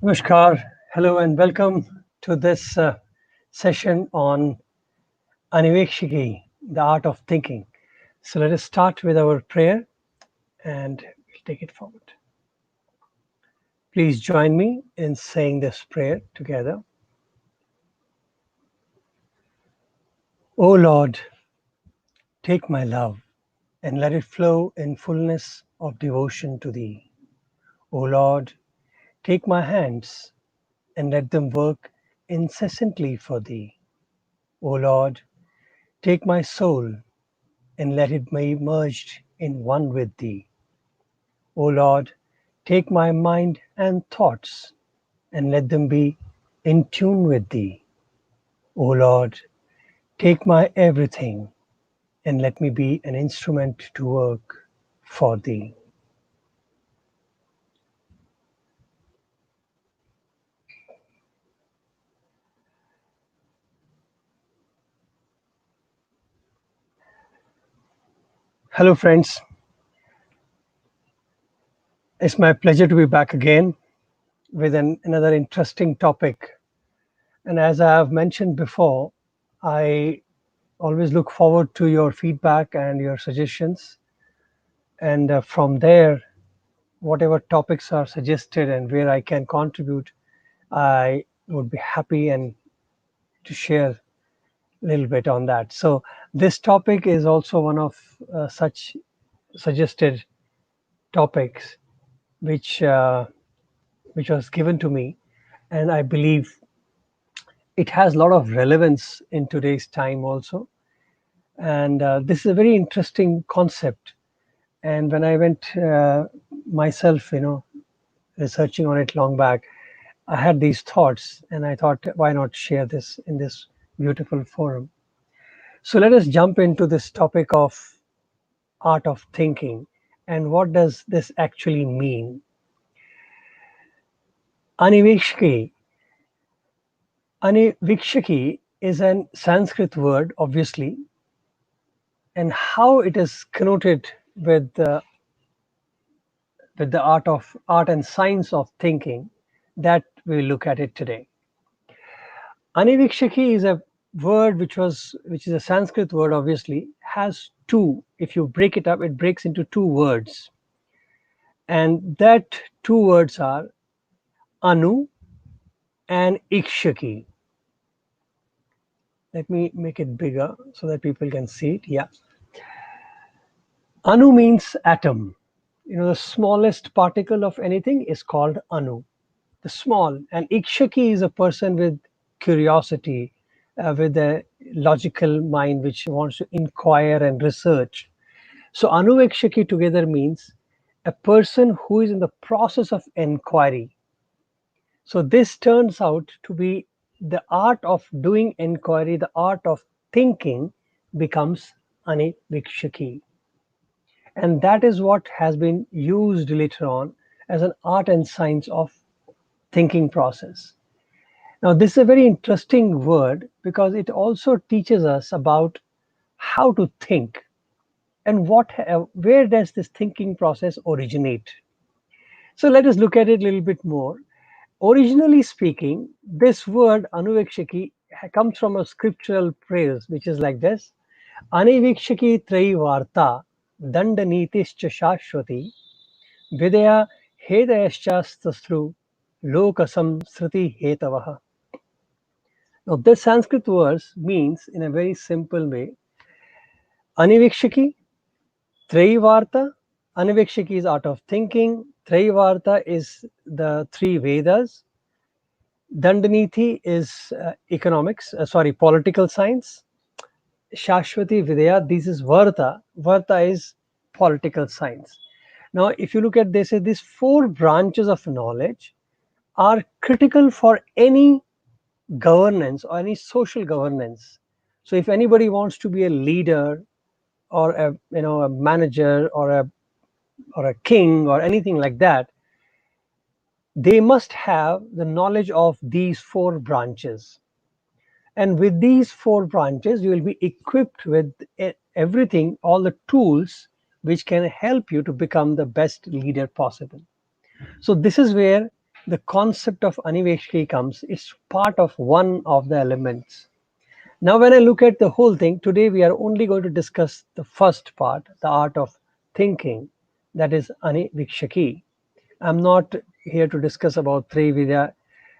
Namaskar, hello, and welcome to this session on Anvikshiki, the art of thinking. So let us start with our prayer and we'll take it forward. Please join me in saying this prayer together. O Lord, take my love and let it flow in fullness of devotion to Thee. O Lord, take my hands and let them work incessantly for Thee. O Lord, take my soul and let it be merged in one with Thee. O Lord, take my mind and thoughts and let them be in tune with Thee. O Lord, take my everything and let me be an instrument to work for Thee. Hello, friends. It's my pleasure to be back again with another interesting topic. And as I have mentioned before, I always look forward to your feedback and your suggestions. And from there, whatever topics are suggested and where I can contribute, I would be happy and to share a little bit on that. So this topic is also one of such suggested topics which uh, which was given to me, and I believe it has a lot of relevance in today's time also. And this is a very interesting concept. And when I went myself, researching on it long back, I had these thoughts, and I thought, why not share this in this beautiful forum? So let us jump into this topic of art of thinking, and what does this actually mean? Anivishki. Anvikshiki is an Sanskrit word, obviously, and how it is connoted with the art and science of thinking, that we'll look at it today. Anvikshiki is a word which is a Sanskrit word, obviously, has two. If you break it up, it breaks into two words. And that two words are anu and ikshaki. Let me make it bigger so that people can see it. Yeah. Anu means atom. The smallest particle of anything is called anu, the small. And ikshaki is a person with curiosity, with a logical mind which wants to inquire and research. So anu ikshaki together means a person who is in the process of inquiry. So this turns out to be the art of doing inquiry, the art of thinking becomes anivikshaki. And that is what has been used later on as an art and science of thinking process. Now, this is a very interesting word because it also teaches us about how to think and where does this thinking process originate. So let us look at it a little bit more. Originally speaking, this word anuvikshaki comes from a scriptural phrase which is like this: Anivikshaki Traivarta Dandanitischcha Shashwati Vidya Hedayashchastastru Lokasam Sriti Hetavaha. Now, this Sanskrit verse means, in a very simple way, Anivikshaki, Traivarta. Anivikshaki is art of thinking. Traivarta is the three Vedas. Dandaniti is political science. Shashwati Vidya, this is Varta. Varta is political science. Now, if you look at this, these four branches of knowledge are critical for any governance or any social governance. So, if anybody wants to be a leader or a manager or a king or anything like that, they must have the knowledge of these four branches. And with these four branches, you will be equipped with everything, all the tools which can help you to become the best leader possible. So this is where the concept of Aniveshki comes, it's part of one of the elements. Now, when I look at the whole thing, today we are only going to discuss the first part, the art of thinking, that is Anvikshiki. I'm not here to discuss about three Vedas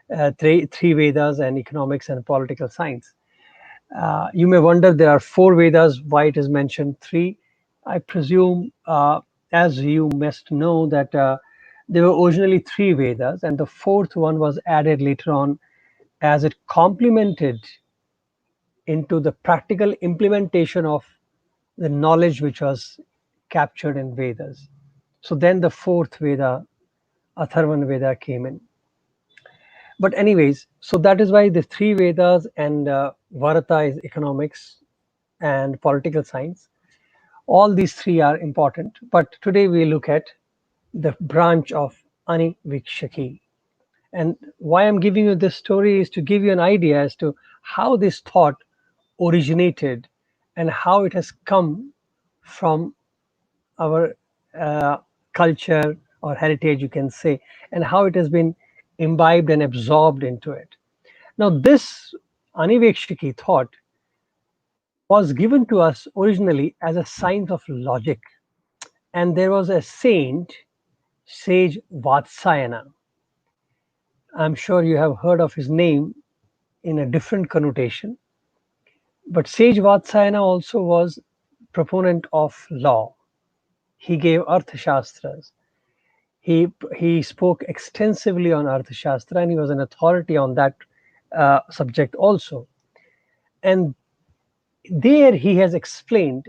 and economics and political science. You may wonder there are four Vedas, why it is mentioned three. I presume, as you must know, that there were originally three Vedas, and the fourth one was added later on as it complemented into the practical implementation of the knowledge which was captured in Vedas. So then the fourth Veda, Atharvan Veda, came in. But anyways, so that is why the three Vedas and Varata is economics and political science. All these three are important. But today we look at the branch of Anvikshaki. And why I'm giving you this story is to give you an idea as to how this thought originated and how it has come from our uh, culture or heritage, you can say, and how it has been imbibed and absorbed into it. Now, this Anivekshiki thought was given to us originally as a science of logic, and there was a saint, sage Vatsyayana. I'm sure you have heard of his name in a different connotation, but sage Vatsyayana also was proponent of law. He gave Arthashastras. He spoke extensively on Arthashastra, and he was an authority on that subject also. And there he has explained,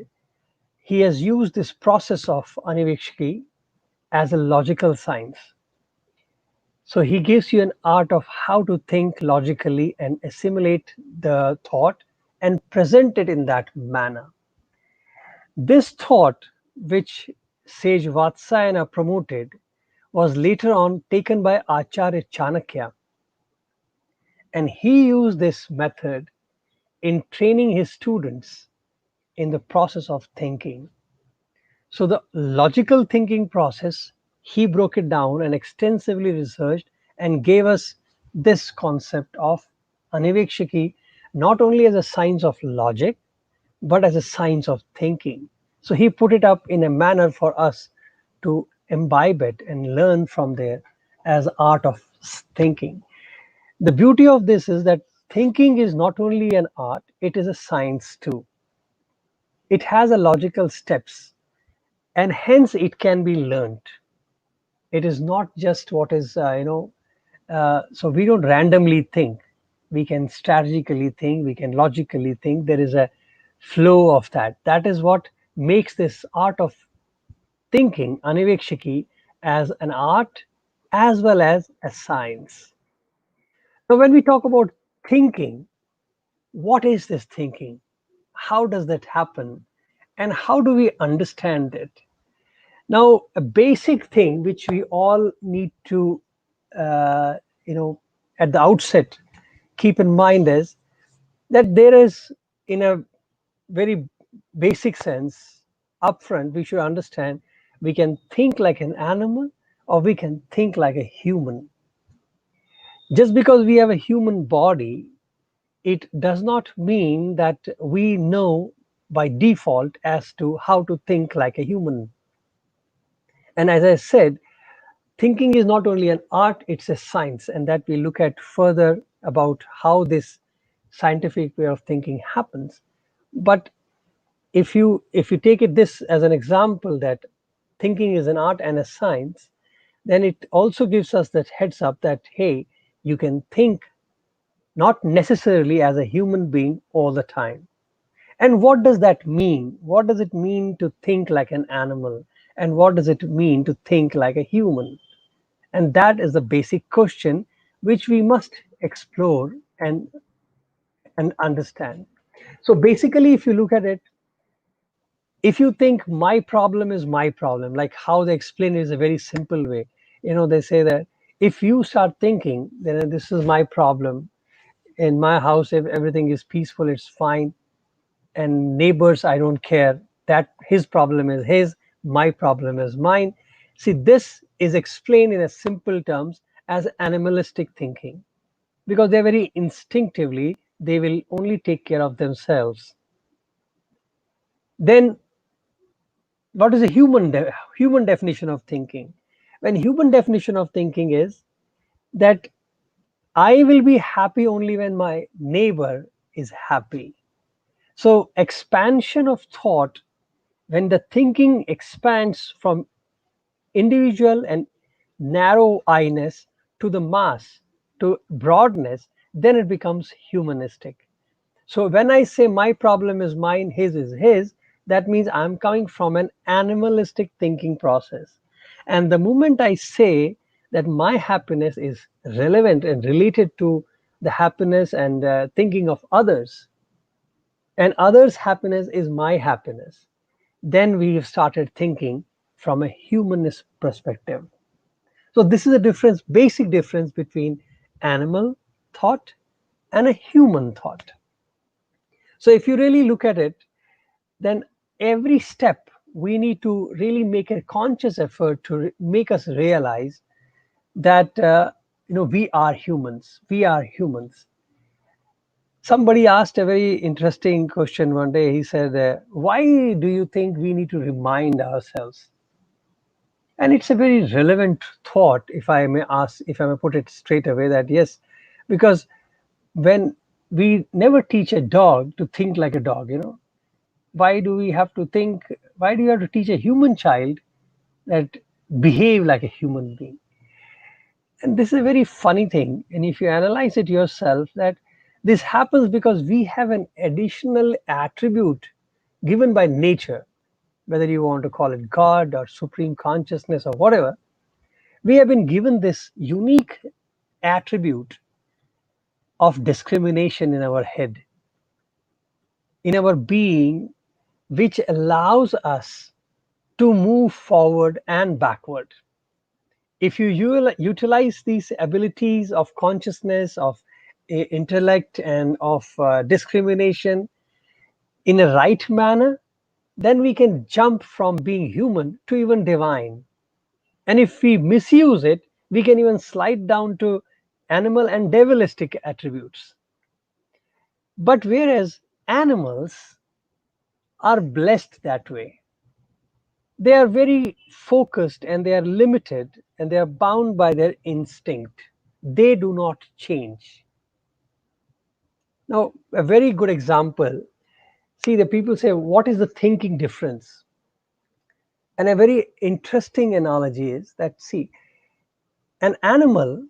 he has used this process of Anivekshaki as a logical science. So he gives you an art of how to think logically and assimilate the thought and present it in that manner. This thought, which sage Vatsyayana promoted, was later on taken by Acharya Chanakya, and he used this method in training his students in the process of thinking. So, the logical thinking process, he broke it down and extensively researched and gave us this concept of Anivekshaki not only as a science of logic but as a science of thinking. So, he put it up in a manner for us to imbibe it and learn from there as art of thinking. The beauty of this is that thinking is not only an art, it is a science too. It has a logical steps, and hence it can be learned. It is not just what is so we don't randomly think. We can strategically think, we can logically think. There is a flow of that. That is what makes this art of thinking, Anivekshaki, as an art as well as a science. So when we talk about thinking, what is this thinking? How does that happen? And how do we understand it? Now, a basic thing which we all need to, uh, you know, at the outset keep in mind is that there is, in a very basic sense, upfront, we should understand we can think like an animal or we can think like a human. Just because we have a human body, it does not mean that we know by default as to how to think like a human. And as I said, thinking is not only an art, it's a science, and that we look at further about how this scientific way of thinking happens. But if you take it this as an example that thinking is an art and a science, then it also gives us that heads up that hey, you can think not necessarily as a human being all the time. And what does that mean? What does it mean to think like an animal? And what does it mean to think like a human? And that is the basic question which we must explore and understand. So basically, if you look at it, if you think my problem is my problem, like how they explain it is a very simple way. They say that if you start thinking, then this is my problem. In my house, if everything is peaceful, it's fine. And neighbors, I don't care. That his problem is his, my problem is mine. See, this is explained in a simple terms, as animalistic thinking, because they're very instinctively, they will only take care of themselves. Then what is a human definition of thinking? When human definition of thinking is that I will be happy only when my neighbor is happy. So expansion of thought, when the thinking expands from individual and narrow eyedness to the mass, to broadness, then it becomes humanistic. So when I say my problem is mine, his is his, that means I'm coming from an animalistic thinking process. And the moment I say that my happiness is relevant and related to the happiness and thinking of others, and others' happiness is my happiness, then we have started thinking from a humanist perspective. So this is a difference, basic difference between animal thought and a human thought. So if you really look at it, then every step we need to really make a conscious effort to make us realize that we are humans. We are humans. Somebody asked a very interesting question one day. He said, "Why do you think we need to remind ourselves?" And it's a very relevant thought, if I may ask, if I may put it straight away, that yes, because when we never teach a dog to think like a dog, why do we have to think? Why do you have to teach a human child that behave like a human being? And this is a very funny thing. And if you analyze it yourself, that this happens because we have an additional attribute given by nature, whether you want to call it God or supreme consciousness or whatever. We have been given this unique attribute of discrimination in our head, in our being, which allows us to move forward and backward. If you utilize these abilities of consciousness, of intellect, and of discrimination in a right manner, then we can jump from being human to even divine. And if we misuse it, we can even slide down to animal and devilistic attributes. But whereas animals are blessed that way, they are very focused and they are limited and they are bound by their instinct. They do not change. Now, a very good example, see, the people say, what is the thinking difference? And a very interesting analogy is that, see, an animal,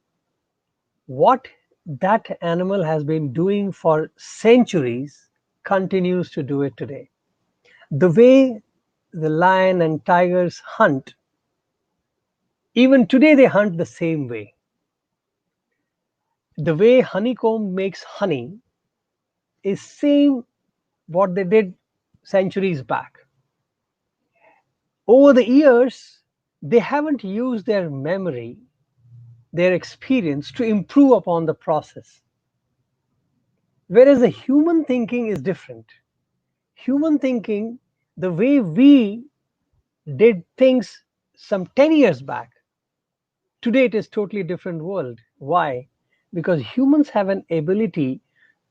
what that animal has been doing for centuries continues to do it today. The way the lion and tigers hunt, even today they hunt the same way. The way honeycomb makes honey is same what they did centuries back. Over the years, they haven't used their memory, their experience to improve upon the process. Whereas the human thinking is different. Human thinking, the way we did things some 10 years back, today it is totally different world. Why? Because humans have an ability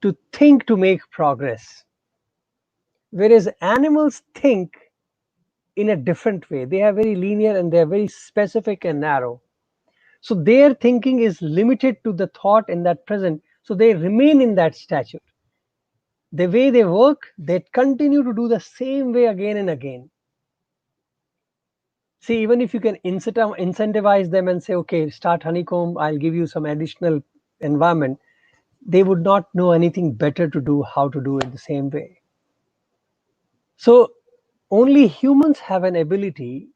to think to make progress, whereas animals think in a different way. They are very linear and they are very specific and narrow. So their thinking is limited to the thought in that present. So they remain in that statute. The way they work, they continue to do the same way again and again. See, even if you can incentivize them and say, okay, start honeycomb, I'll give you some additional environment, they would not know anything better to do, how to do it the same way. So only humans have an ability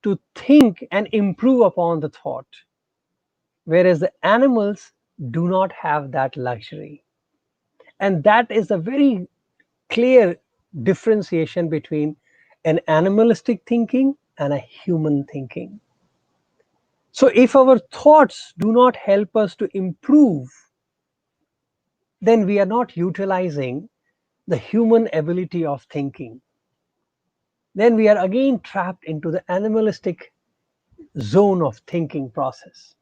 to think and improve upon the thought, whereas the animals do not have that luxury. And that is a very clear differentiation between an animalistic thinking and a human thinking. So if our thoughts do not help us to improve, then we are not utilizing the human ability of thinking. Then we are again trapped into the animalistic zone of thinking process.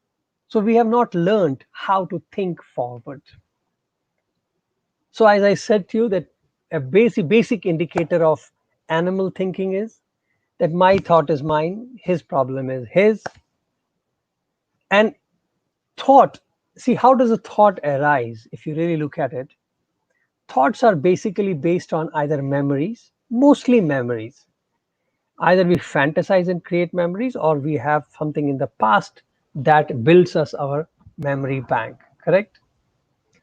So we have not learned how to think forward. So as I said to you, that a basic indicator of animal thinking is that my thought is mine, his problem is his. And thought, see, how does a thought arise? If you really look at it, thoughts are basically based on either memories, mostly memories. Either we fantasize and create memories, or we have something in the past that builds us our memory bank, correct?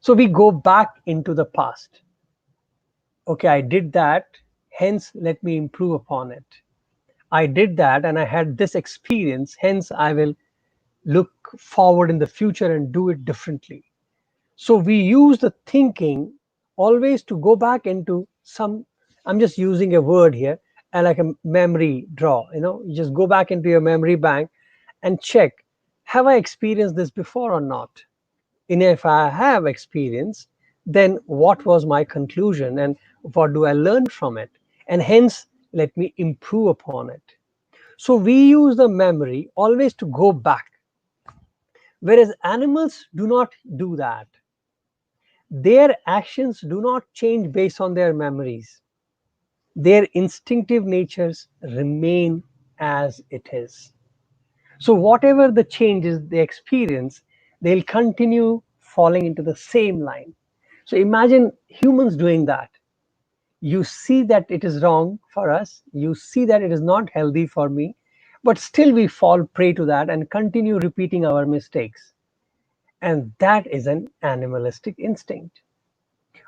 So we go back into the past. Okay, I did that, hence let me improve upon it. I did that and I had this experience, hence I will look forward in the future and do it differently. So we use the thinking always to go back into some, I'm just using a word here, and like a memory draw, you just go back into your memory bank and check, have I experienced this before or not? And if I have experienced, then what was my conclusion and what do I learn from it? And hence, let me improve upon it. So we use the memory always to go back, whereas animals do not do that. Their actions do not change based on their memories. Their instinctive natures remain as it is. So, whatever the changes they experience, they'll continue falling into the same line. So, imagine humans doing that. You see that it is wrong for us, you see that it is not healthy for me, but still we fall prey to that and continue repeating our mistakes. And that is an animalistic instinct.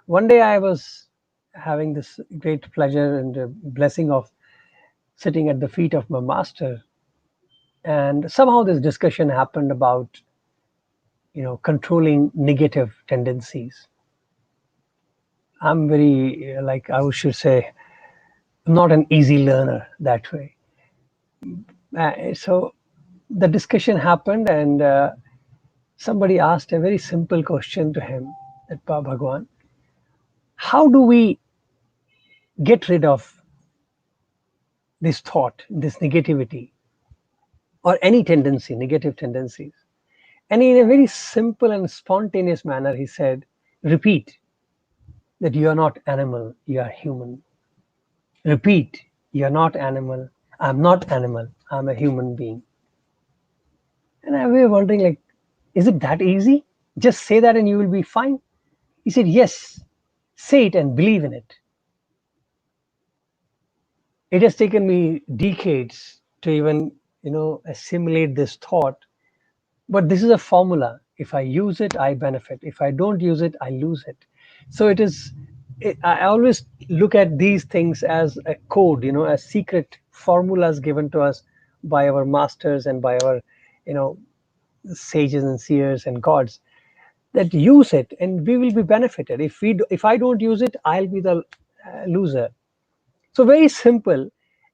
One day I was having this great pleasure and blessing of sitting at the feet of my master, and somehow this discussion happened about controlling negative tendencies. I'm very like I should say not an easy learner that way. So the discussion happened, and somebody asked a very simple question to him, that Bhagwan, how do we get rid of this thought, this negativity, or any tendency, negative tendencies? And in a very simple and spontaneous manner, he said, repeat that you are not animal, you are human. Repeat, you are not animal, I'm not animal, I'm a human being. And I was wondering, like, is it that easy? Just say that and you will be fine. He said, yes, say it and believe in it. It has taken me decades to even, assimilate this thought. But this is a formula. If I use it, I benefit. If I don't use it, I lose it. So it is, I always look at these things as a code, as secret formulas given to us by our masters and by our, you know, sages and seers and gods, that use it and we will be benefited. If I don't use it, I'll be the loser. So very simple,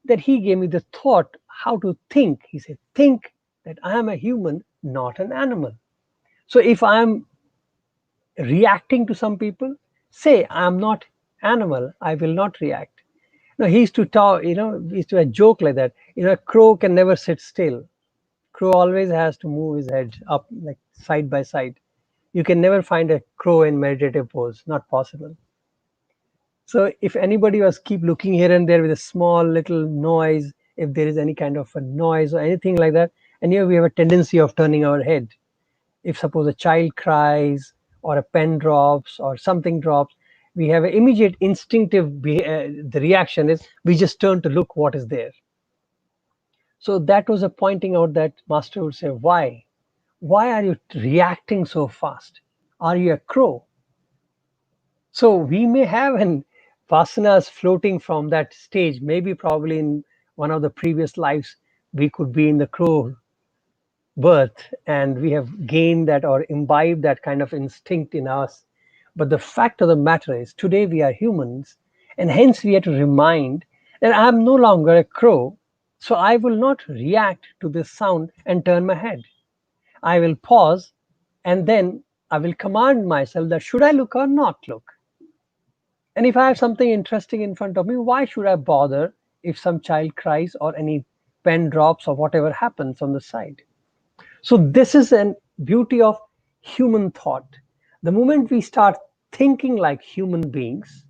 that he gave me the thought how to think. He said, think that I am a human, not an animal. So if I'm reacting to some people, say I'm not animal, I will not react. No, he used to talk, he used to have a joke like that. A crow can never sit still. Crow always has to move his head up, like side by side. You can never find a crow in meditative pose, not possible. So if anybody was keep looking here and there with a small little noise, if there is any kind of a noise or anything like that, and here we have a tendency of turning our head. If suppose a child cries or a pen drops or something drops, we have an immediate instinctive, the reaction is we just turn to look what is there. So that was a pointing out that master would say, why are you reacting so fast? Are you a crow? So we may have an vasanas floating from that stage. Maybe probably in one of the previous lives, we could be in the crow birth and we have gained that or imbibed that kind of instinct in us. But the fact of the matter is, today we are humans, and hence we have to remind that I am no longer a crow. So I will not react to this sound and turn my head. I will pause, and then I will command myself that should I look or not look. And if I have something interesting in front of me, why should I bother if some child cries or any pen drops or whatever happens on the side? So this is an beauty of human thought. The moment we start thinking like human beings,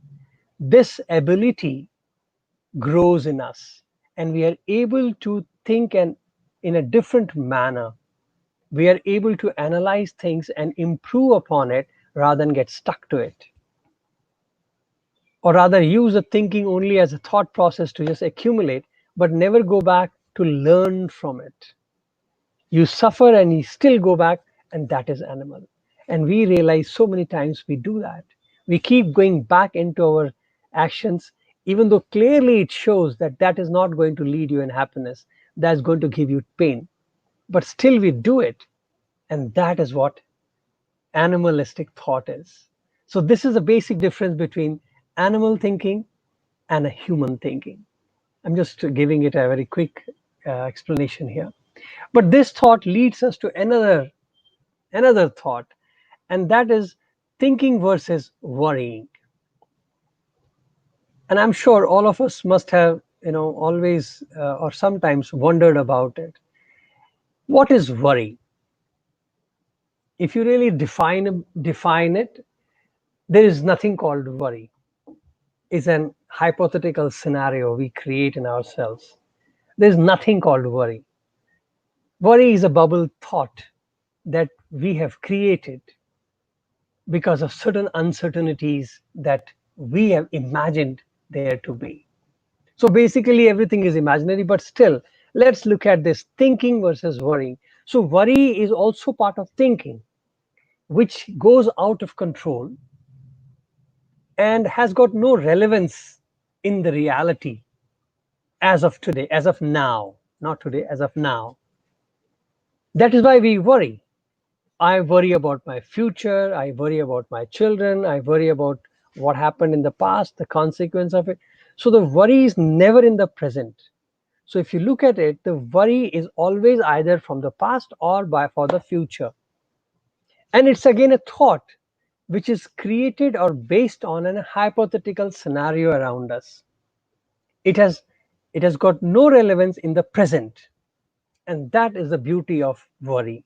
this ability grows in us, and we are able to think and in a different manner. We are able to analyze things and improve upon it rather than get stuck to it, or rather use the thinking only as a thought process to just accumulate but never go back to learn from it. You suffer and you still go back, and that is animal. And we realize so many times we do that. We keep going back into our actions, even though clearly it shows that that is not going to lead you in happiness, that's going to give you pain, but still we do it. And that is what animalistic thought is. So this is a basic difference between animal thinking and a human thinking. I'm just giving it a very quick explanation here. But this thought leads us to another thought, and that is thinking versus worrying. And I'm sure all of us must have, always or sometimes wondered about it. What is worry? If you really define it, there is nothing called worry. It's an hypothetical scenario we create in ourselves. There's nothing called worry. Worry is a bubble thought that we have created because of certain uncertainties that we have imagined there to be. So basically, everything is imaginary, but still, let's look at this thinking versus worrying. So, worry is also part of thinking, which goes out of control and has got no relevance in the reality as of today, as of now, not today, as of now. That is why we worry. I worry about my future. I worry about my children. I worry about what happened in the past, the consequence of it. So the worry is never in the present. So if you look at it, the worry is always either from the past or by for the future. And it's again a thought which is created or based on a hypothetical scenario around us. It has it has got no relevance in the present. And that is the beauty of worry.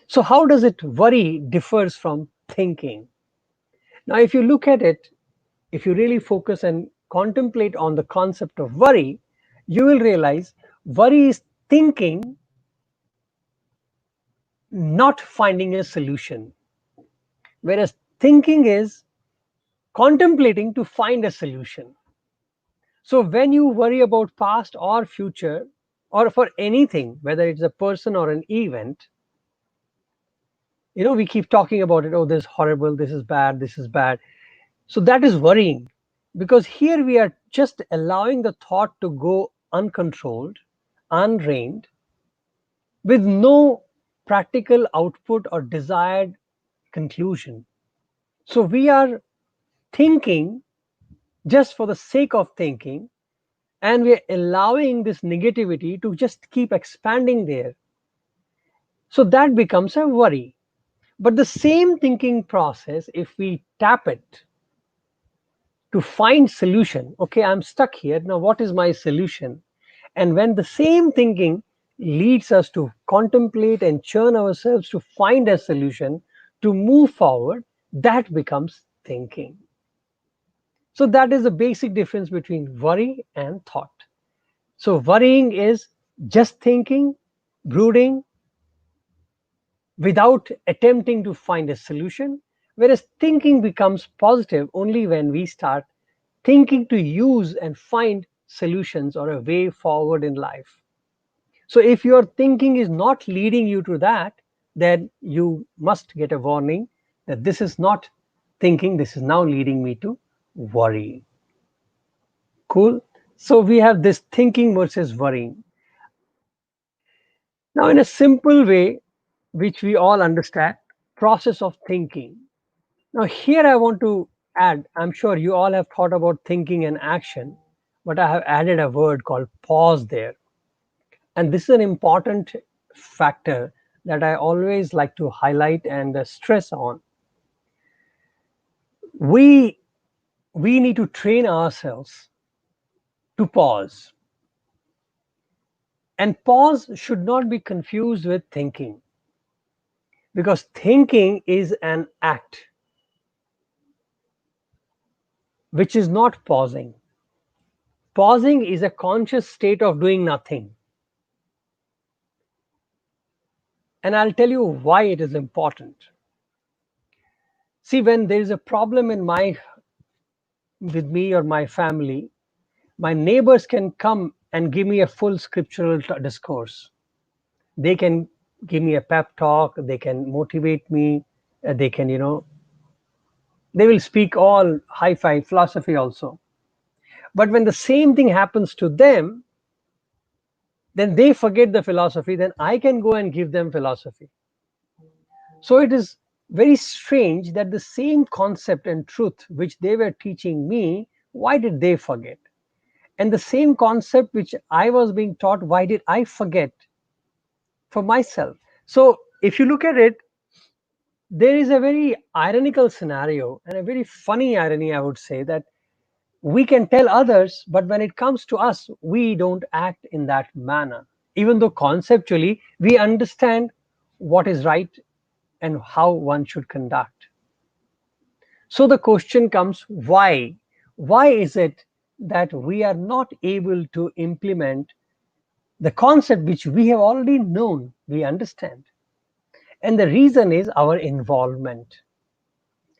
So how does it worry differs from thinking? Now, if you look at it, if you really focus and contemplate on the concept of worry, you will realize worry is thinking, not finding a solution, whereas thinking is contemplating to find a solution. So when you worry about past or future, or for anything, whether it's a person or an event, we keep talking about it. Oh, this is horrible, this is bad, this is bad. So that is worrying, because here we are just allowing the thought to go uncontrolled, unreined, with no practical output or desired conclusion. So we are thinking just for the sake of thinking, and we're allowing this negativity to just keep expanding there. So that becomes a worry. But the same thinking process, if we tap it to find solution, okay, I'm stuck here, now what is my solution? And when the same thinking leads us to contemplate and churn ourselves to find a solution, to move forward, that becomes thinking. So that is the basic difference between worry and thought. So worrying is just thinking, brooding, without attempting to find a solution, whereas thinking becomes positive only when we start thinking to use and find solutions or a way forward in life. So if your thinking is not leading you to that, then you must get a warning that this is not thinking, this is now leading me to worry. Cool. So we have this thinking versus worrying. Now, in a simple way, which we all understand, process of thinking. Now, here I want to add, I'm sure you all have thought about thinking and action, but I have added a word called pause there. And this is an important factor that I always like to highlight and stress on. We we need to train ourselves to pause. And pause should not be confused with thinking. because thinking is an act which is not pausing. Pausing is a conscious state of doing nothing. And I'll tell you why it is important. See, when there is a problem in my with me or my family, my neighbors can come and give me a full scriptural discourse. They can give me a pep talk, they can motivate me, they can, they will speak all high fi philosophy also. But when the same thing happens to them, then they forget the philosophy, then I can go and give them philosophy. So it is very strange that the same concept and truth which they were teaching me, why did they forget? And the same concept which I was being taught, why did I forget for myself? So if you look at it, there is a very ironical scenario and a very funny irony, I would say, that we can tell others, but when it comes to us, we don't act in that manner. Even though conceptually we understand what is right and how one should conduct. So the question comes, why? Why is it that we are not able to implement the concept which we have already known, we understand? And the reason is our involvement.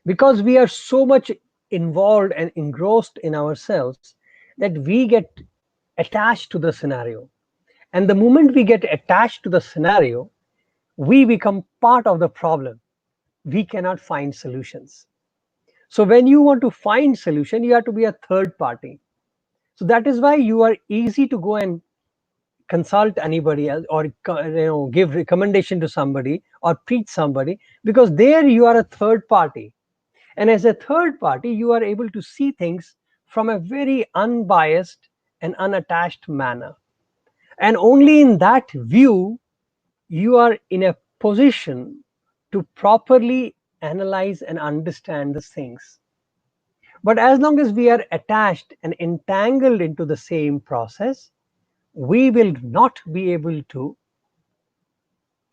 Because we are so much involved and engrossed in ourselves that we get attached to the scenario. And the moment we get attached to the scenario, we become part of the problem. We cannot find solutions. So when you want to find solution, you have to be a third party. So that is why you are easy to go and consult anybody else, or give recommendation to somebody or preach somebody, because there you are a third party. And as a third party, you are able to see things from a very unbiased and unattached manner. And only in that view, you are in a position to properly analyze and understand the things. But as long as we are attached and entangled into the same process, we will not be able to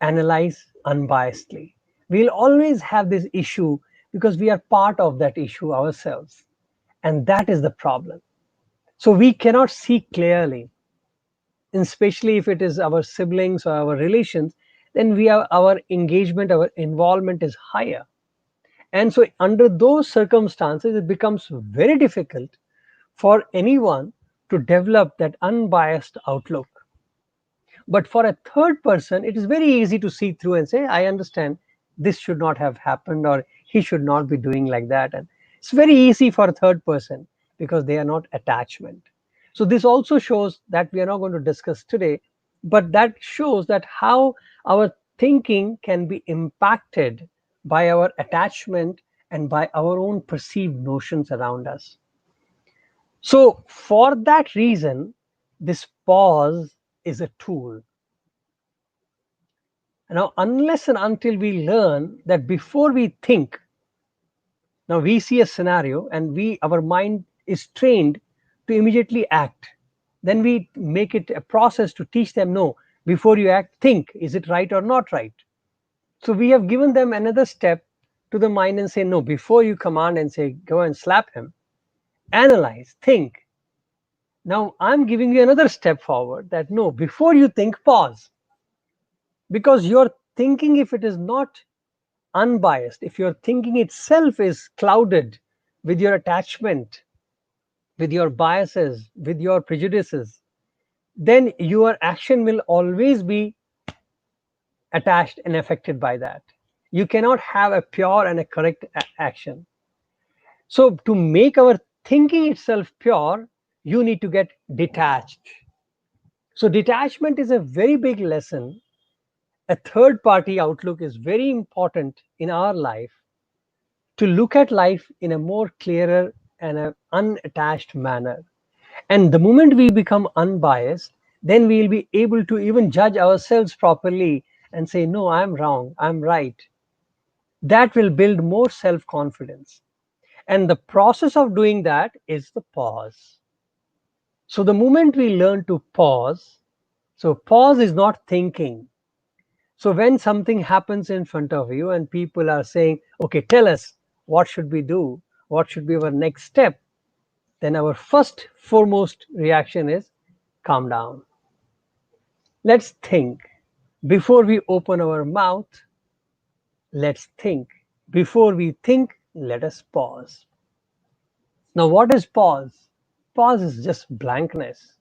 analyze unbiasedly. We'll always have this issue because we are part of that issue ourselves. And that is the problem. So we cannot see clearly, and especially if it is our siblings or our relations, then our engagement, our involvement is higher. And so under those circumstances, it becomes very difficult for anyone to develop that unbiased outlook. But for a third person, it is very easy to see through and say, I understand this should not have happened, or he should not be doing like that. And it's very easy for a third person because they are not attachment. So this also shows that we are not going to discuss today, but that shows that how our thinking can be impacted by our attachment and by our own perceived notions around us. So for that reason, this pause is a tool. Now, unless and until we learn that before we think, now we see a scenario and our mind is trained to immediately act. Then we make it a process to teach them, no, before you act, think, is it right or not right? So we have given them another step to the mind and say, no, before you command and say, go and slap him, analyze, think. Now I'm giving you another step forward, that no, before you think, pause. Because your thinking, if it is not unbiased, if your thinking itself is clouded with your attachment, with your biases, with your prejudices, then your action will always be attached and affected by that. You cannot have a pure and a correct action. So to make our thinking itself pure, you need to get detached. So detachment is a very big lesson. A third party outlook is very important in our life, to look at life in a more clearer and a unattached manner. And the moment we become unbiased, then we'll be able to even judge ourselves properly and say, no, I'm wrong, I'm right. That will build more self confidence. And the process of doing that is the pause. So the moment we learn to pause, so pause is not thinking. So when something happens in front of you and people are saying, okay, tell us, what should we do? What should be our next step? Then our first foremost reaction is calm down. Let's think. Before we open our mouth, let's think. Before we think, let us pause. Now, what is pause? Pause is just blankness,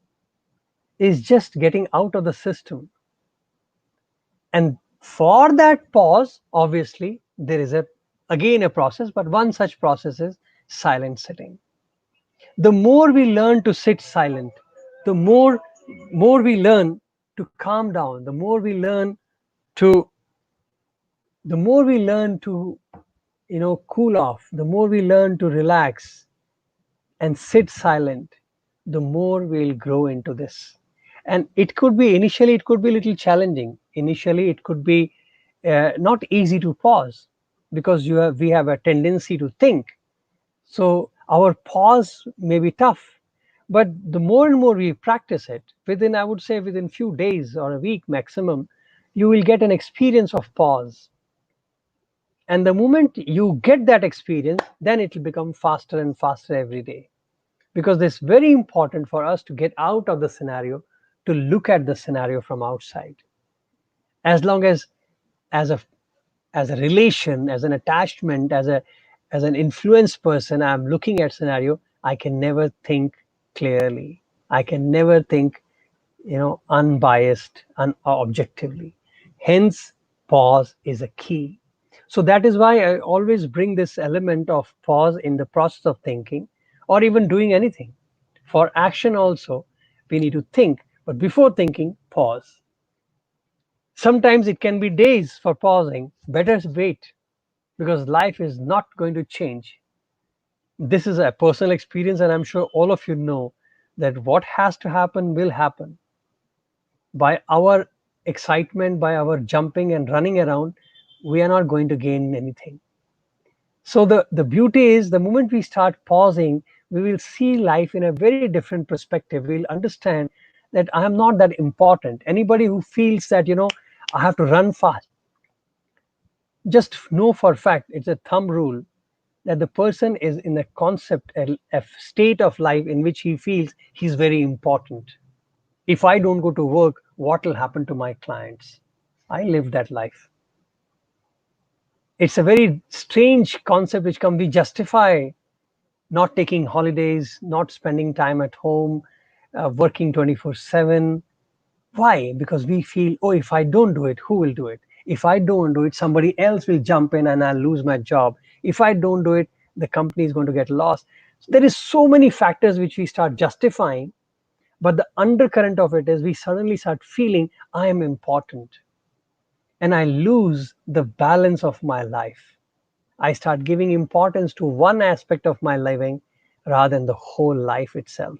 is just getting out of the system. And for that pause, obviously, there is again a process, but one such process is silent sitting. The more we learn to sit silent, the more we learn to calm down, to the more we learn to cool off, the more we learn to relax and sit silent, the more we'll grow into this. And it could be initially, it could be a little challenging. Initially, it could be not easy to pause because we have a tendency to think. So our pause may be tough, but the more and more we practice it, within, I would say, within few days or a week maximum, you will get an experience of pause. And the moment you get that experience, then it will become faster and faster every day, because it's very important for us to get out of the scenario, to look at the scenario from outside. As long as a as a relation, as an attachment, as an influenced person, I'm looking at scenario, I can never think clearly. I can never think unbiased and objectively. Hence, pause is a key. So that is why I always bring this element of pause in the process of thinking or even doing anything. For action also, we need to think, but before thinking, pause. Sometimes it can be days for pausing. Better wait, because life is not going to change. This is a personal experience, and I'm sure all of you know that what has to happen will happen. By our excitement, by our jumping and running around, we are not going to gain anything. So the beauty is, the moment we start pausing, we will see life in a very different perspective. We'll understand that I am not that important. Anybody who feels that I have to run fast, just know for a fact, it's a thumb rule, that the person is in a concept, a state of life in which he feels he's very important. If I don't go to work, what will happen to my clients? I live that life. It's a very strange concept which can be justify not taking holidays, not spending time at home, working 24/7. Why? Because we feel, oh, if I don't do it, who will do it? If I don't do it, somebody else will jump in and I'll lose my job. If I don't do it, the company is going to get lost. So there is so many factors which we start justifying, but the undercurrent of it is we suddenly start feeling I am important, and I lose the balance of my life. I start giving importance to one aspect of my living rather than the whole life itself.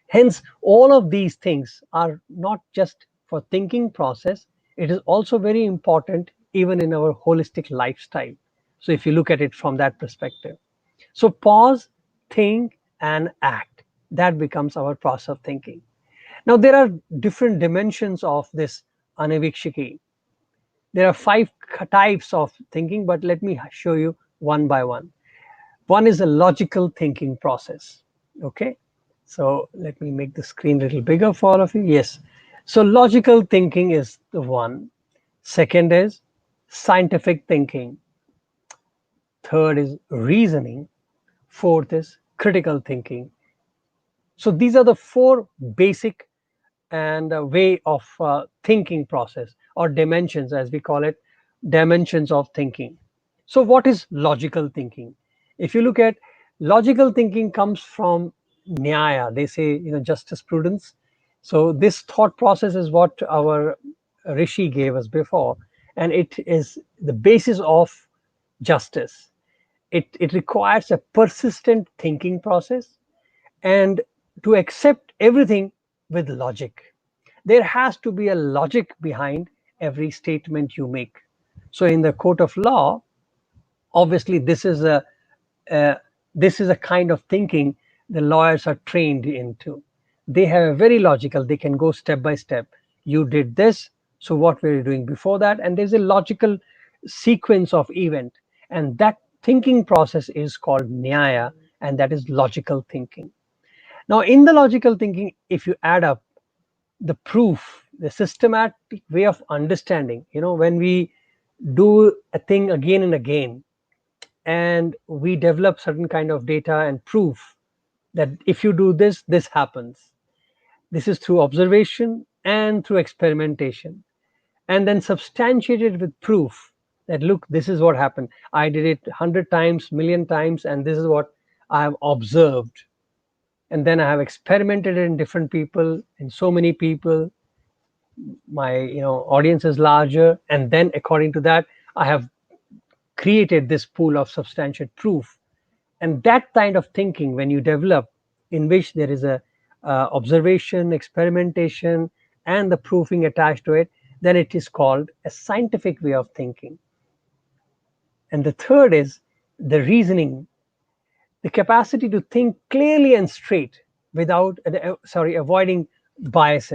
Hence, all of these things are not just for thinking process, it is also very important even in our holistic lifestyle. So if you look at it from that perspective. So pause, think, and act. That becomes our process of thinking. Now there are different dimensions of this Anvikshiki. There are five types of thinking, but let me show you one by one. One is a logical thinking process. Okay, so let me make the screen a little bigger for all of you. Yes, so logical thinking is the one. Second is scientific thinking. Third is reasoning. Fourth is critical thinking. So these are the four basic and way of thinking process, or dimensions as we call it, dimensions of thinking. So what is logical thinking? If you look at, logical thinking comes from nyaya, they say, justice, prudence. So this thought process is what our rishi gave us before, and it is the basis of justice. It requires a persistent thinking process, and to accept everything with logic. There has to be a logic behind every statement you make. So in the court of law, obviously uh, this is a kind of thinking the lawyers are trained into. They have a very logical, they can go step by step. You did this, So what were you doing before that? And there's a logical sequence of event, and that thinking process is called nyaya, and that is logical thinking. Now, in the logical thinking, if you add up the proof, the systematic way of understanding, when we do a thing again and again, and we develop certain kind of data and proof that if you do this, this happens. This is through observation and through experimentation, and then substantiated with proof that look, this is what happened. I did it 100 times, million times, and this is what I have observed. And then I have experimented in different people, in so many people. My audience is larger, and then according to that, I have created this pool of substantiated proof. And that kind of thinking, when you develop, in which there is a observation, experimentation, and the proofing attached to it, then it is called a scientific way of thinking. And the third is the reasoning, the capacity to think clearly and straight without avoiding bias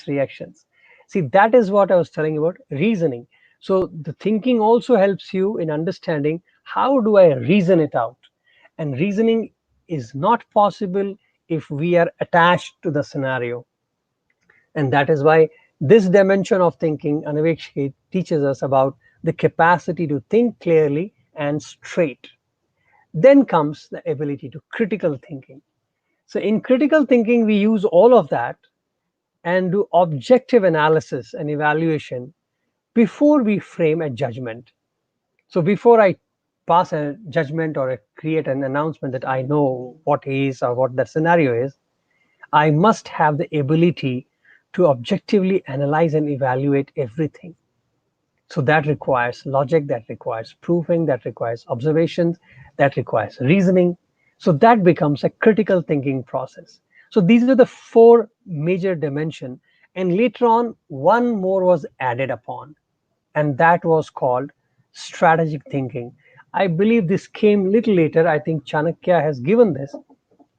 reactions. See, that is what I was telling about reasoning. So the thinking also helps you in understanding how do I reason it out. And reasoning is not possible if we are attached to the scenario. And that is why this dimension of thinking, Anvikshiki, teaches us about the capacity to think clearly and straight. Then comes the ability to critical thinking. So in critical thinking, we use all of that and do objective analysis and evaluation before we frame a judgment. So before I pass a judgment or create an announcement that I know what is or what the scenario is, I must have the ability to objectively analyze and evaluate everything. So that requires logic, that requires proving, that requires observations, that requires reasoning. So that becomes a critical thinking process. So these are the four major dimensions. And later on, one more was added upon, and that was called strategic thinking. I believe this came little later. I think Chanakya has given this,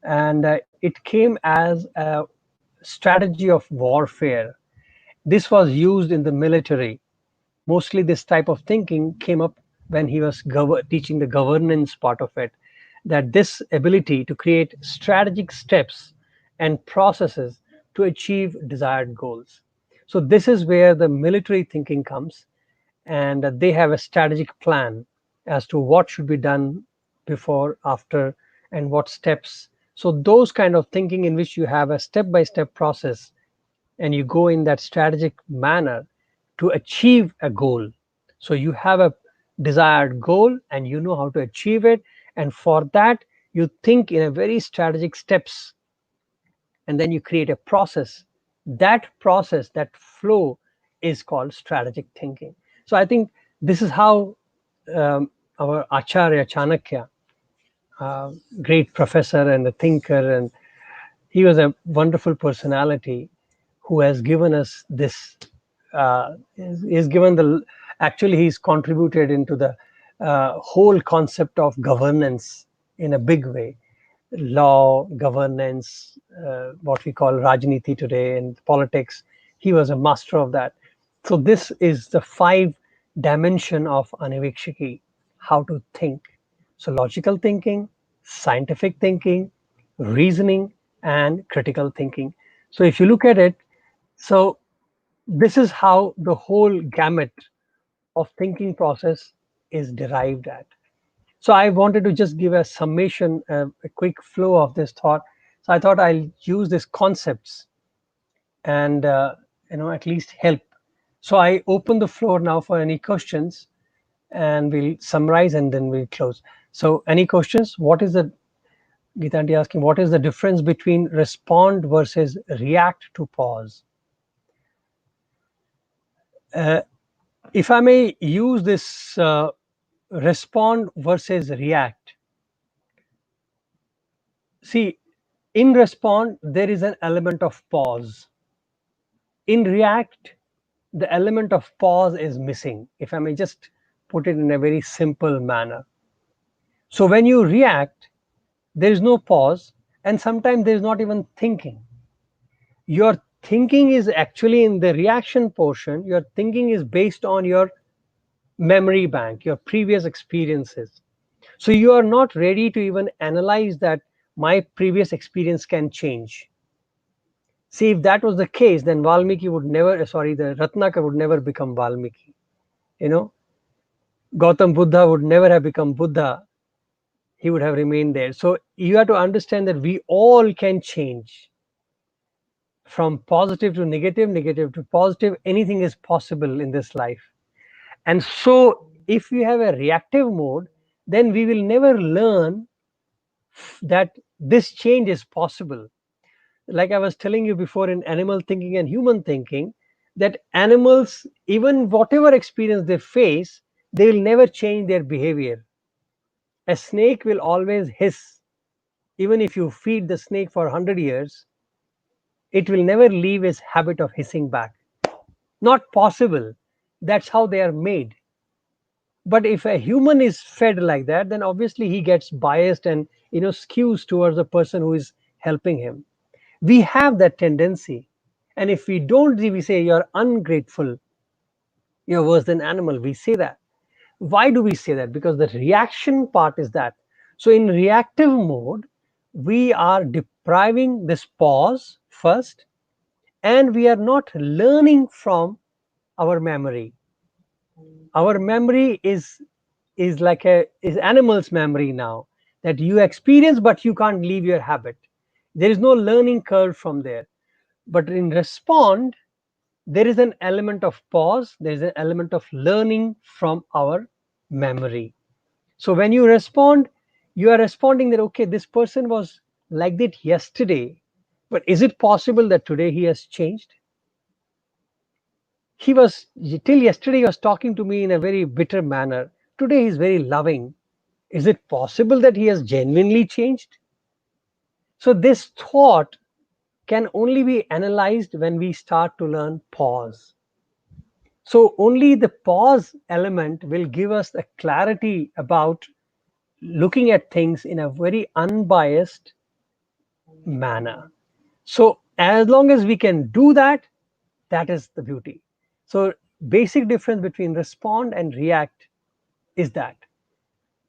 and it came as a strategy of warfare. This was used in the military. Mostly this type of thinking came up when he was teaching the governance part of it, that this ability to create strategic steps and processes to achieve desired goals. So this is where the military thinking comes, and they have a strategic plan as to what should be done before, after, and what steps. So those kind of thinking in which you have a step by step process, and you go in that strategic manner to achieve a goal. So you have a desired goal and you know how to achieve it, and for that you think in a very strategic steps, and then you create a process. That process, that flow, is called strategic thinking. So I think this is how our Acharya Chanakya, great professor and a thinker, and he was a wonderful personality who has given us this. He's given the actually he's contributed into the whole concept of governance in a big way. Law, governance, what we call Rajniti today in politics. He was a master of that. So this is the five dimension of Anvikshiki, how to think. So logical thinking, scientific thinking, reasoning, and critical thinking. So if you look at it, so this is how the whole gamut of thinking process is derived at. So I wanted to just give a summation, a quick flow of this thought. So I thought I'll use these concepts and at least help. So I open the floor now for any questions, and we'll summarize and then we'll close. So any questions? What is the Gitanti asking? What is the difference between respond versus react to pause? Uh, if I may use this respond versus react. See, in respond, there is an element of pause. In react, the element of pause is missing, if I may just put it in a very simple manner. So when you react, there is no pause, and sometimes there is not even thinking. You're Thinking is actually in the reaction portion. Your thinking is based on your memory bank, your previous experiences. So you are not ready to even analyze that my previous experience can change. See, if that was the case, then Valmiki would never, sorry, the Ratnaka would never become Valmiki. You know, Gautam Buddha would never have become Buddha. He would have remained there. So you have to understand that we all can change from positive to negative, negative to positive. Anything is possible in this life. And so if we have a reactive mode, then we will never learn that this change is possible. Like I was telling you before, in animal thinking and human thinking, that animals, even whatever experience they face, they will never change their behavior. A snake will always hiss. Even if you feed the snake for 100 years, it will never leave its habit of hissing back. Not possible. That's how they are made. But if a human is fed like that, then obviously he gets biased and skews towards the person who is helping him. We have that tendency. And if we don't, we say you're ungrateful, you're worse than animal. We say that. Why do we say that? Because the reaction part is that. So in reactive mode, we are depriving this pause first, and we are not learning from our memory. Our memory is like a is animal's memory now, that you experience but you can't leave your habit. There is no learning curve from there. But in respond, there is an element of pause, there is an element of learning from our memory. So when you respond, you are responding that, okay, this person was like that yesterday, but is it possible that today he has changed? He was, till yesterday, he was talking to me in a very bitter manner. Today, he's very loving. Is it possible that he has genuinely changed? So, this thought can only be analyzed when we start to learn pause. So, only the pause element will give us a clarity about looking at things in a very unbiased manner. So, as long as we can do that, that is the beauty. So, basic difference between respond and react is that.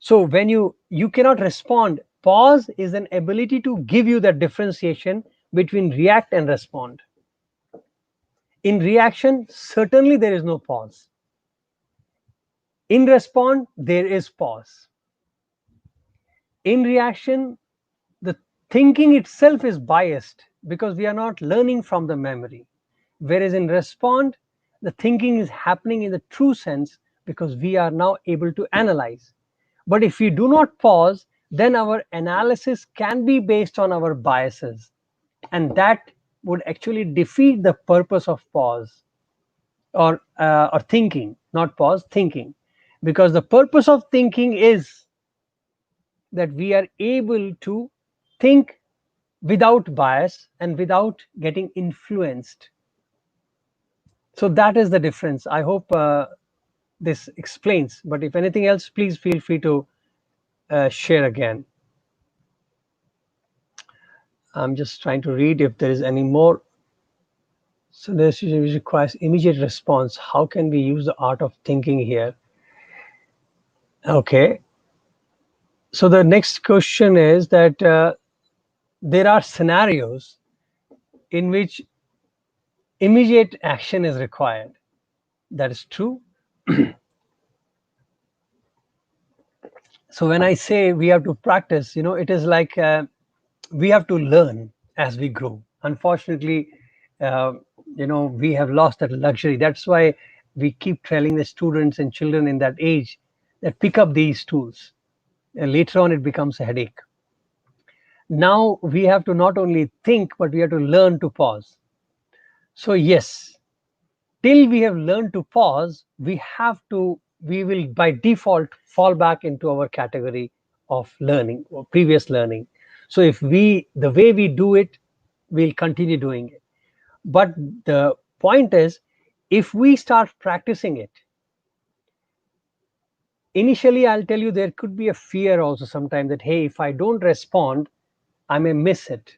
So when you cannot respond, pause is an ability to give you that differentiation between react and respond. In reaction, certainly there is no pause. In respond, there is pause. In reaction, the thinking itself is biased because we are not learning from the memory. Whereas in respond, the thinking is happening in the true sense because we are now able to analyze. But if we do not pause, then our analysis can be based on our biases. And that would actually defeat the purpose of pause, or thinking, not pause, thinking. Because the purpose of thinking is that we are able to think without bias and without getting influenced. So that is the difference. I hope this explains. But if anything else, please feel free to share again. I'm just trying to read if there is any more. So this requires immediate response. How can we use the art of thinking here? Okay. So the next question is that there are scenarios in which immediate action is required. That is true. So when I say we have to practice, it is like we have to learn as we grow. Unfortunately, uh, we have lost that luxury. That's why we keep telling the students and children in that age that pick up these tools. Later on, it becomes a headache. Now we have to not only think, but we have to learn to pause. So yes, till we have learned to pause, we will by default fall back into our category of learning or previous learning. So if the way we do it, we'll continue doing it. But the point is, if we start practicing it, initially I'll tell you there could be a fear also sometimes that, hey, if I don't respond, I may miss it.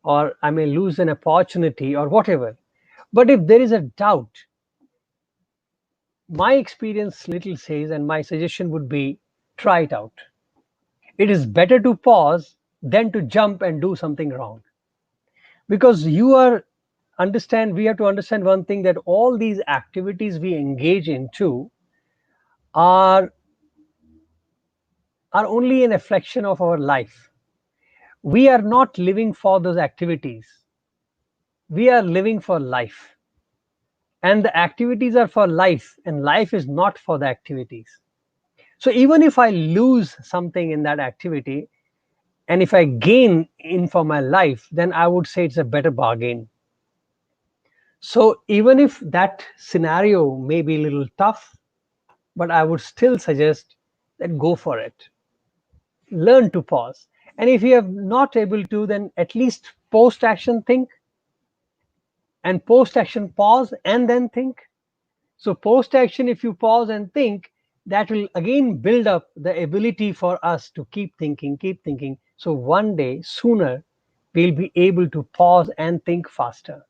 or I may lose an opportunity or whatever. But if there is a doubt, my experience little says, and my suggestion would be, try it out. It is better to pause than to jump and do something wrong. Because we have to understand one thing, that all these activities we engage in too are are only an reflection of our life. We are not living for those activities. We are living for life. And the activities are for life, and life is not for the activities. So even if I lose something in that activity, and if I gain in for my life, then I would say it's a better bargain. So even if that scenario may be a little tough, but I would still suggest that go for it. Learn to pause. And if you are not able to, then at least post action think, and post action pause and then think. So post action, if you pause and think, that will again build up the ability for us to keep thinking, keep thinking. So one day sooner, we'll be able to pause and think faster.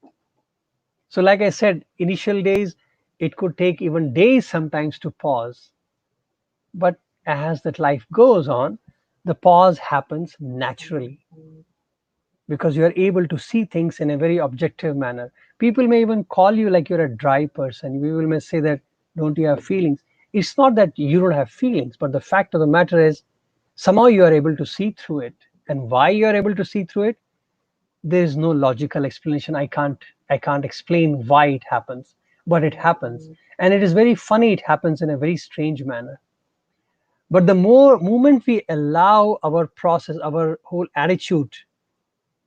So like I said, initial days, it could take even days sometimes to pause. But as that life goes on, the pause happens naturally, because you are able to see things in a very objective manner. People may even call you like you're a dry person. We will may say that, don't you have feelings? It's not that you don't have feelings, but the fact of the matter is, somehow you are able to see through it. And why you are able to see through it, there is no logical explanation. I can't explain why it happens, but it happens. And it is very funny, it happens in a very strange manner. But the more moment we allow our process, our whole attitude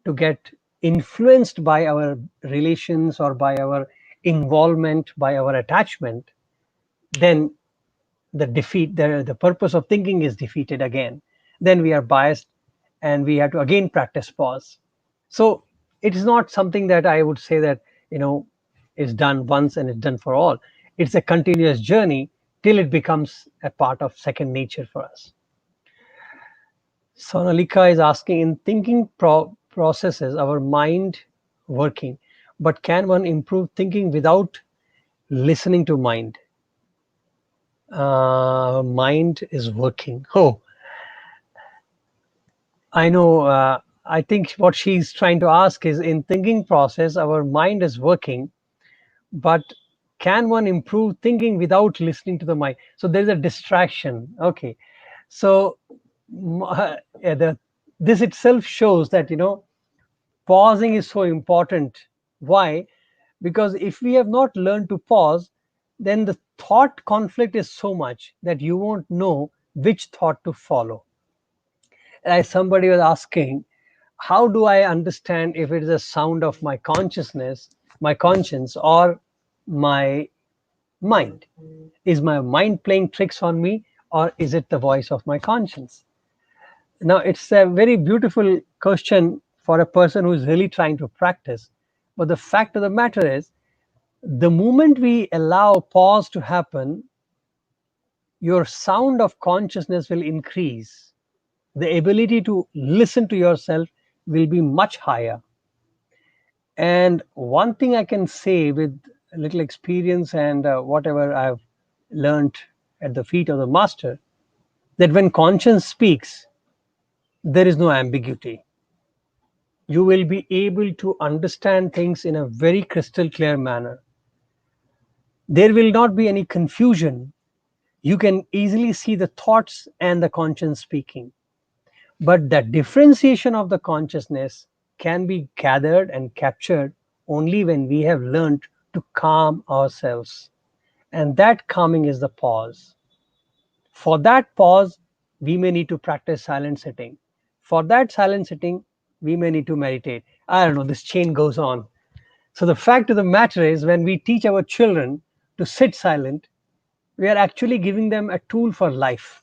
to get influenced by our relations or by our involvement, by our attachment, then the purpose of thinking is defeated again. Then we are biased, and we have to again practice pause. So it is not something that I would say that, you know, is done once and it's done for all. It's a continuous journey till it becomes a part of second nature for us. Sonalika is asking, in thinking processes, our mind working, but can one improve thinking without listening to mind? Mind is working. Oh, I know. I think what she's trying to ask is, in thinking process, our mind is working, but can one improve thinking without listening to the mind? So there's a distraction. Okay, so the this itself shows that, pausing is so important. Why? Because if we have not learned to pause, then the thought conflict is so much that you won't know which thought to follow. As somebody was asking, how do I understand if it is a sound of my consciousness, my conscience, or my mind? Is my mind playing tricks on me, or is it the voice of my conscience? Now, it's a very beautiful question for a person who is really trying to practice. But the fact of the matter is, the moment we allow pause to happen, your sound of consciousness will increase. The ability to listen to yourself will be much higher. And one thing I can say with a little experience and whatever I've learned at the feet of the master, that when conscience speaks, there is no ambiguity. You will be able to understand things in a very crystal clear manner. There will not be any confusion. You can easily see the thoughts and the conscience speaking. But the differentiation of the consciousness can be gathered and captured only when we have learned to calm ourselves. And that calming is the pause. For that pause, we may need to practice silent sitting. For that silent sitting, we may need to meditate. I don't know, this chain goes on. So the fact of the matter is, when we teach our children to sit silent, we are actually giving them a tool for life.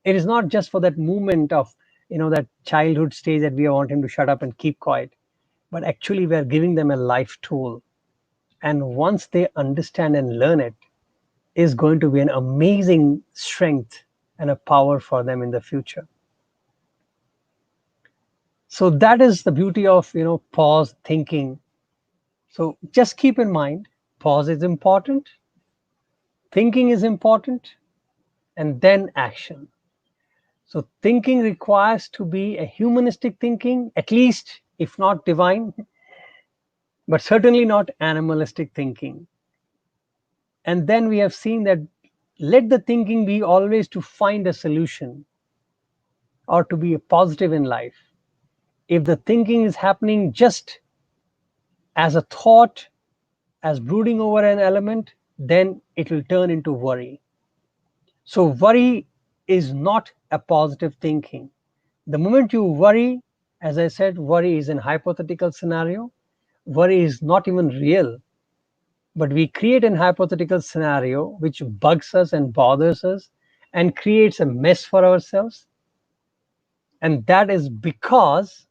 It is not just for that moment of, that childhood stage that we want him to shut up and keep quiet, but actually we are giving them a life tool. And once they understand and learn it, is going to be an amazing strength and a power for them in the future. So that is the beauty of pause thinking. So just keep in mind, pause is important, thinking is important, and then action. So thinking requires to be a humanistic thinking, at least if not divine, but certainly not animalistic thinking. And then we have seen that let the thinking be always to find a solution or to be a positive in life. If the thinking is happening just as a thought, as brooding over an element, then it will turn into worry. So worry is not a positive thinking. The moment you worry, as I said, worry is an hypothetical scenario. Worry is not even real, but we create an hypothetical scenario which bugs us and bothers us and creates a mess for ourselves. And that is because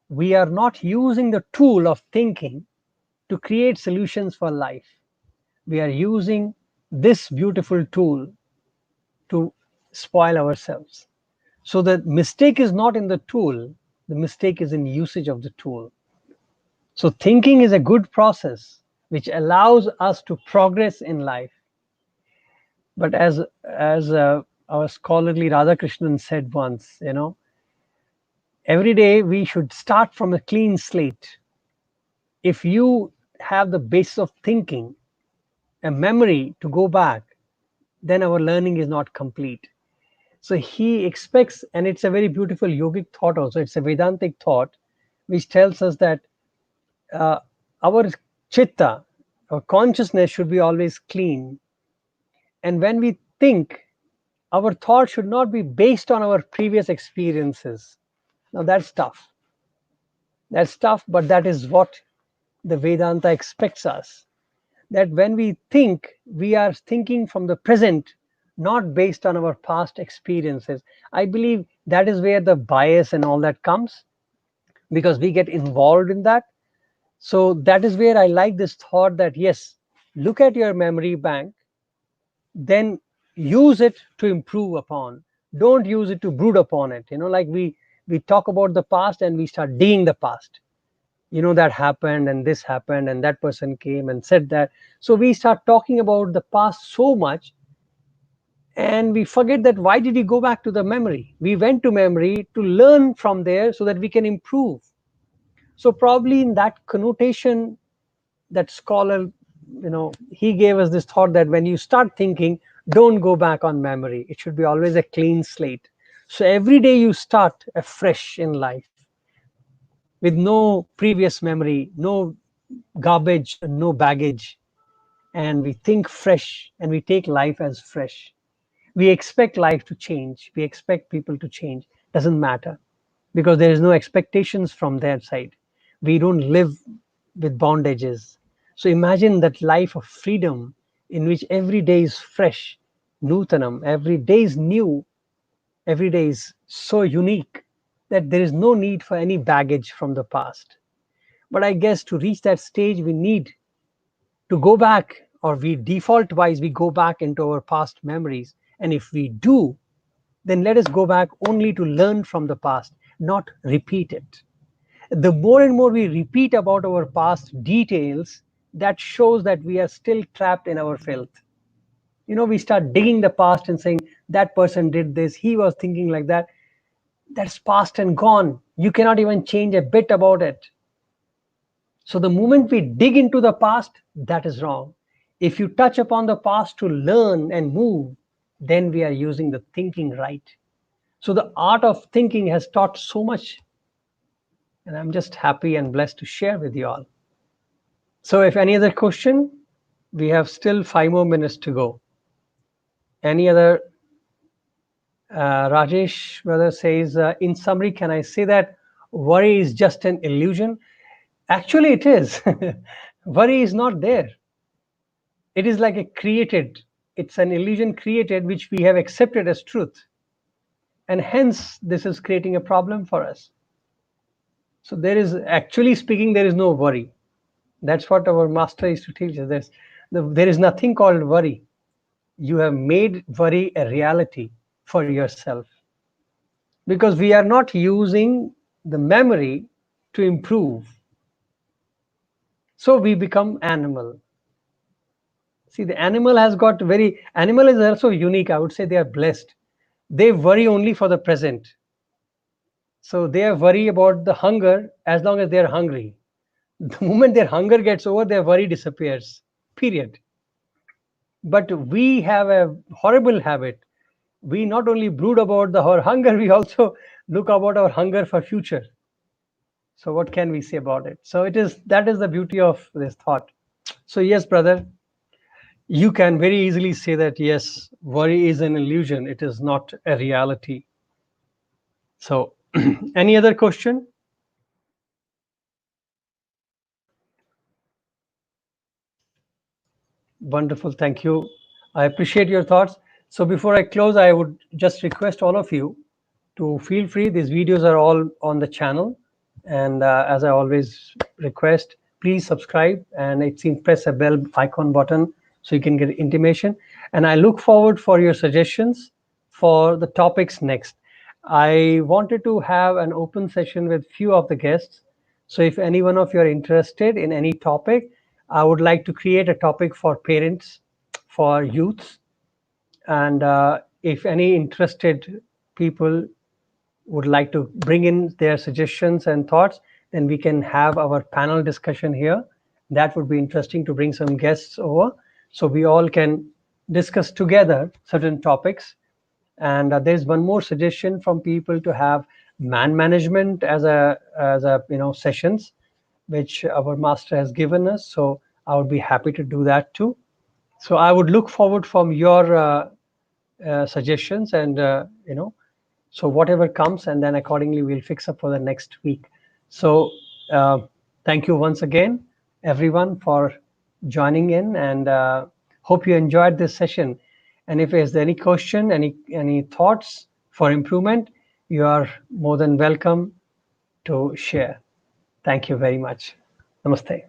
we are not using the tool of thinking to create solutions for life. We are using this beautiful tool to spoil ourselves. So the mistake is not in the tool, the mistake is in usage of the tool. So thinking is a good process which allows us to progress in life. But as our scholarly Radhakrishnan said once, every day we should start from a clean slate. If you have the basis of thinking, a memory to go back, then our learning is not complete. So he expects, and it's a very beautiful yogic thought also, it's a Vedantic thought, which tells us that uh, our chitta, our consciousness should be always clean. And when we think, our thought should not be based on our previous experiences. Now that's tough. That's tough, but that is what the Vedanta expects us. That when we think, we are thinking from the present, not based on our past experiences. I believe that is where the bias and all that comes, because we get involved in that. So that is where I like this thought that yes, look at your memory bank, then use it to improve upon. Don't use it to brood upon it. Like we talk about the past and we start digging the past. That happened and this happened and that person came and said that. So we start talking about the past so much, and we forget that why did we go back to the memory? We went to memory to learn from there so that we can improve. So probably in that connotation, that scholar, he gave us this thought that when you start thinking, don't go back on memory. It should be always a clean slate. So every day you start afresh in life with no previous memory, no garbage, no baggage, and we think fresh and we take life as fresh. We expect life to change, we expect people to change. Doesn't matter, because there is no expectations from their side. We don't live with bondages. So imagine that life of freedom in which every day is fresh, nutanam, every day is new, every day is so unique that there is no need for any baggage from the past. But I guess to reach that stage, we need to go back, or we default wise, we go back into our past memories. And if we do, then let us go back only to learn from the past, not repeat it. The more and more we repeat about our past details, that shows that we are still trapped in our filth. We start digging the past and saying, that person did this, he was thinking like that. That's past and gone. You cannot even change a bit about it. So the moment we dig into the past, that is wrong. If you touch upon the past to learn and move, then we are using the thinking right. So the art of thinking has taught so much, and I'm just happy and blessed to share with you all. So if any other question, we have still 5 more minutes to go. Any other? Rajesh brother says, in summary, can I say that worry is just an illusion? Actually, it is. Worry is not there. It is like a created, it's an illusion created which we have accepted as truth. And hence, this is creating a problem for us. So there is, actually speaking, there is no worry. That's what our master used to teach us. There is nothing called worry. You have made worry a reality for yourself, because we are not using the memory to improve. So we become animal. See, the animal has got very, animal is also unique. I would say they are blessed. They worry only for the present. So they are worry about the hunger as long as they are hungry. The moment their hunger gets over, their worry disappears. Period. But we have a horrible habit. We not only brood about our hunger, we also look about our hunger for future. So what can we say about it? So it is, that is the beauty of this thought. So yes, brother, you can very easily say that yes, worry is an illusion. It is not a reality. So any other question? Wonderful. Thank you. I appreciate your thoughts. So before I close, I would just request all of you to feel free. These videos are all on the channel. And as I always request, please subscribe, and it seems press a bell icon button so you can get intimation. And I look forward for your suggestions for the topics next. I wanted to have an open session with few of the guests. So if any one of you are interested in any topic, I would like to create a topic for parents, for youths, and if any interested people would like to bring in their suggestions and thoughts, then we can have our panel discussion here. That would be interesting to bring some guests over so we all can discuss together certain topics. And there's one more suggestion from people to have man management as a sessions, which our master has given us. So I would be happy to do that too. So I would look forward from your suggestions, and so whatever comes, and then accordingly we'll fix up for the next week. So uh, thank you once again, everyone, for joining in, and hope you enjoyed this session. And if there's any question, any thoughts for improvement, you are more than welcome to share. Thank you very much. Namaste.